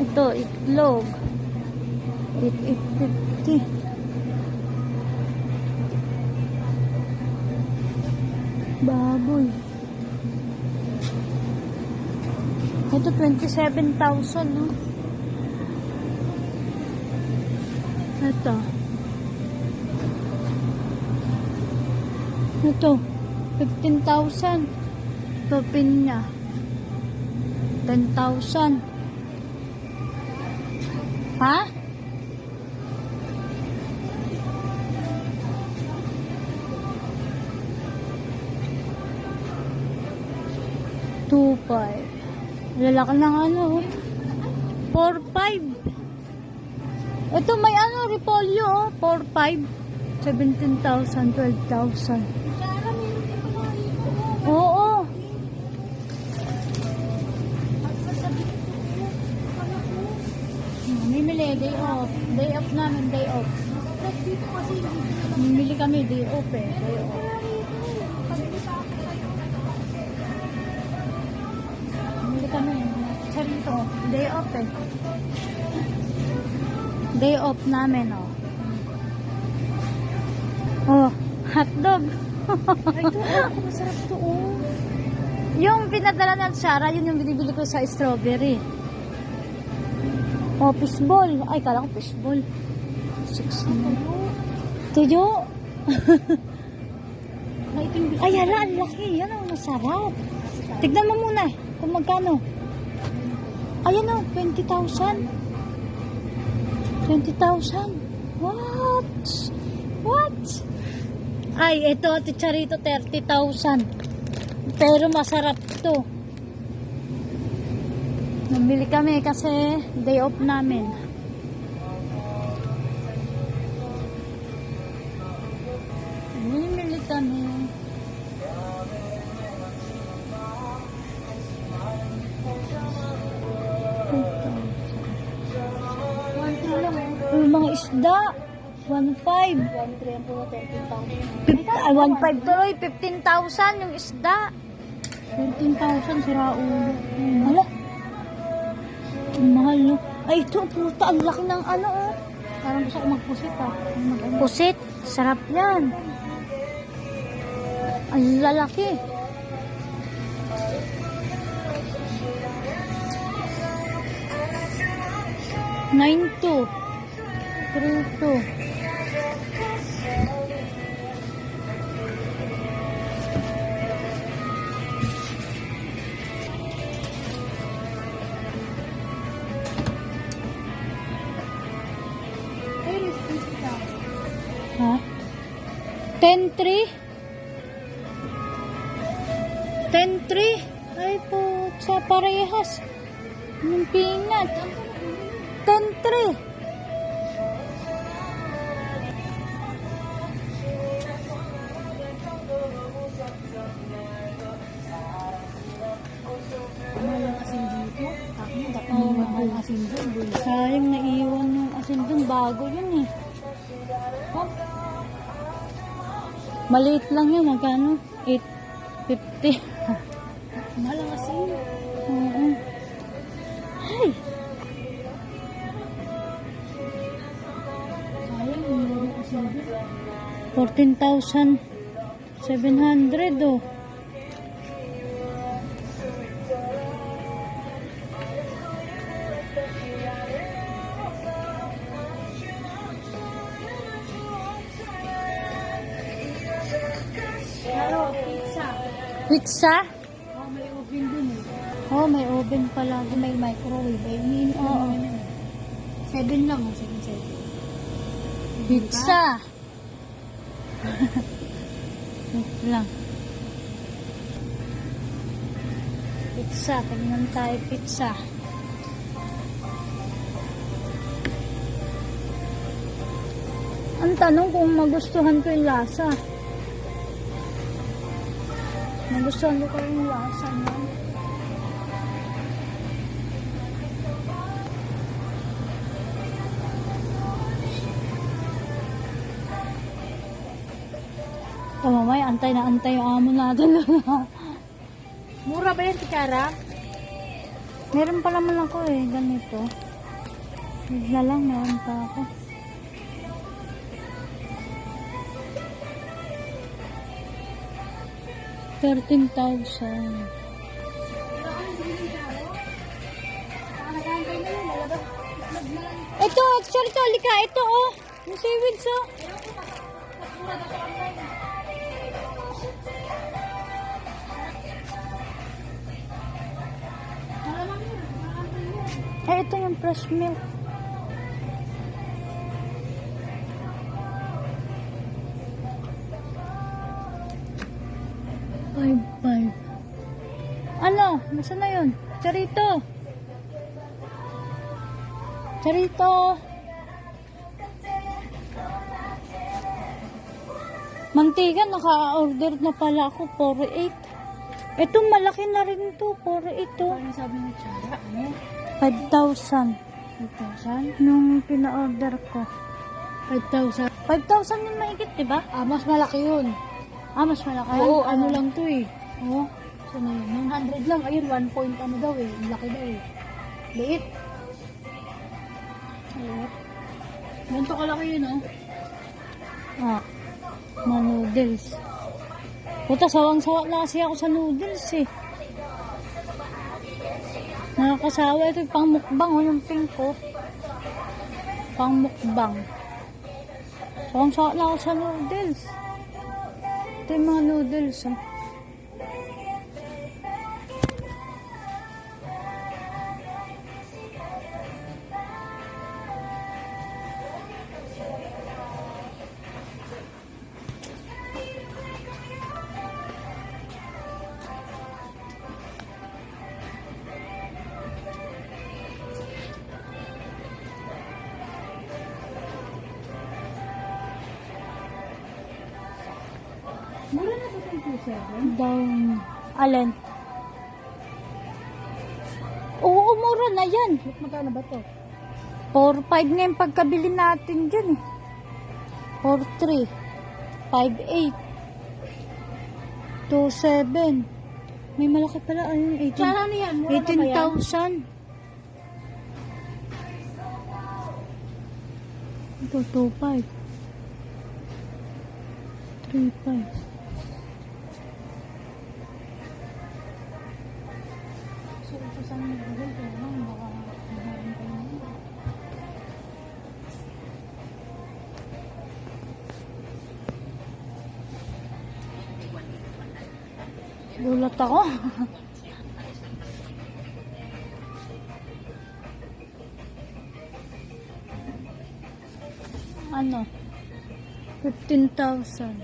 Ito, itlog. 8.50. Baboy. Ito, 27,000, no? Ito. Ito, 15,000. Ito, pinya. 10,000. Ha? $2.5. Lalaki ng ano, 4.5. Ito may ano, repolyo, oh, 4.5. 17,000, 12,000. Oo. Mimili, day off. Day off namin, day off. Mimili kami, day off eh. Day off. Mimili kami. Sarito, day off eh. Day off namin, oh. Oh, hotdog. Ay, ito, masarap to, oh. Yung pinadala ng Sarah, yun yung binibili ko sa strawberry. Oh, fishball. Ay, kala ko fishball. 6 naman. Tuyo. Ay, hala, ang laki. Yan ang masarap. Tignan mo muna kung magkano. Ayan o, 20,000. 20,000. What? What? Ay, ito, Ticharito, 30,000. Pero masarap to. Nabili kami kasi day off namin. Bumili kami. Yung mga isda, 1.5. 1.5 tuloy, 15,000 yung isda. 15,000 sira ulo. Hala. Ang mahal, no? Ay, ito, puta, ang laki ng ano, oh. Parang gusto ko magpusit, ah. Pusit, sarap yan. Ang lalaki. $9.2. $3.2. Ha? 10.3? 10.3? Ay po, sa parehas. Yung peanut. 10.3. Mahal ang asin dito. Takmo, dapat mahal ang asin doon. Sayang naiwan yung asin dun. Bago yun eh. Oh, Maliit lang yun. Magkano? 8.50. mahal ang asin. Oo. Ay. Sayang, mahal ang asin doon. 14,700 oh. Pero, pizza. Pizza? Oh, may oven dun eh. Oh, may oven pala. May microwave. Ay, Oo. 7 lang, 7. Pizza. Wait lang. Pizza. Tingnan tayo pizza. Ang tanong kung magustuhan ko yung lasa. Nagustuhan ko yung lasa niya. Mamay, antay na antay yung amo natin. Mura ba yan, Tikara? Meron pa naman ako eh, ganito. Bigla lang, meron pa ako. $13,000. Ito, actually, ito, lika, ito, oh. Yung seaweeds, oh. Ito yung fresh milk. $5. Ano? Nasaan na yun? Charito. Charito. Mantika, naka-order na pala ako. 48. Ito, malaki na rin to. 48 to. Ano sabi ni Chara? Ano? 5,000. 5,000? Nung pina-order ko. 5,000? 5,000 yung mahigit, diba? Ah, mas malaki yun. Ah, mas malaki. Oo, ano lang to eh. Oo. So, na yun. 900 lang. Ayun, 1 point ano daw eh. Laki daw eh. Liit. Liit. Ganito kalaki yun oh. Ah, mga noodles. Puta, sawang-sawa na kasi ako sa noodles eh. Nakakasawa. Ito yung pang mukbang, oh, yung pink ko. Pang mukbang. Sawang-sawa na ako sa noodles. Ito yung mga noodles, oh. Mura na ba itong 2,700? Down. Alin? Oo, mura na yan. Magkano ba to? 4-5 nga yung pagkabili natin dyan eh. 4-3. 5-8. 2-7. May malaki pala. Ayun, 18. Chara na yan. Mura na ba yan? 18,000. Ito, 2-5. 3-5. So, ito sa mga Google ko lang. Baka maharin ko yun. Gulat ako. Ano? 15,000.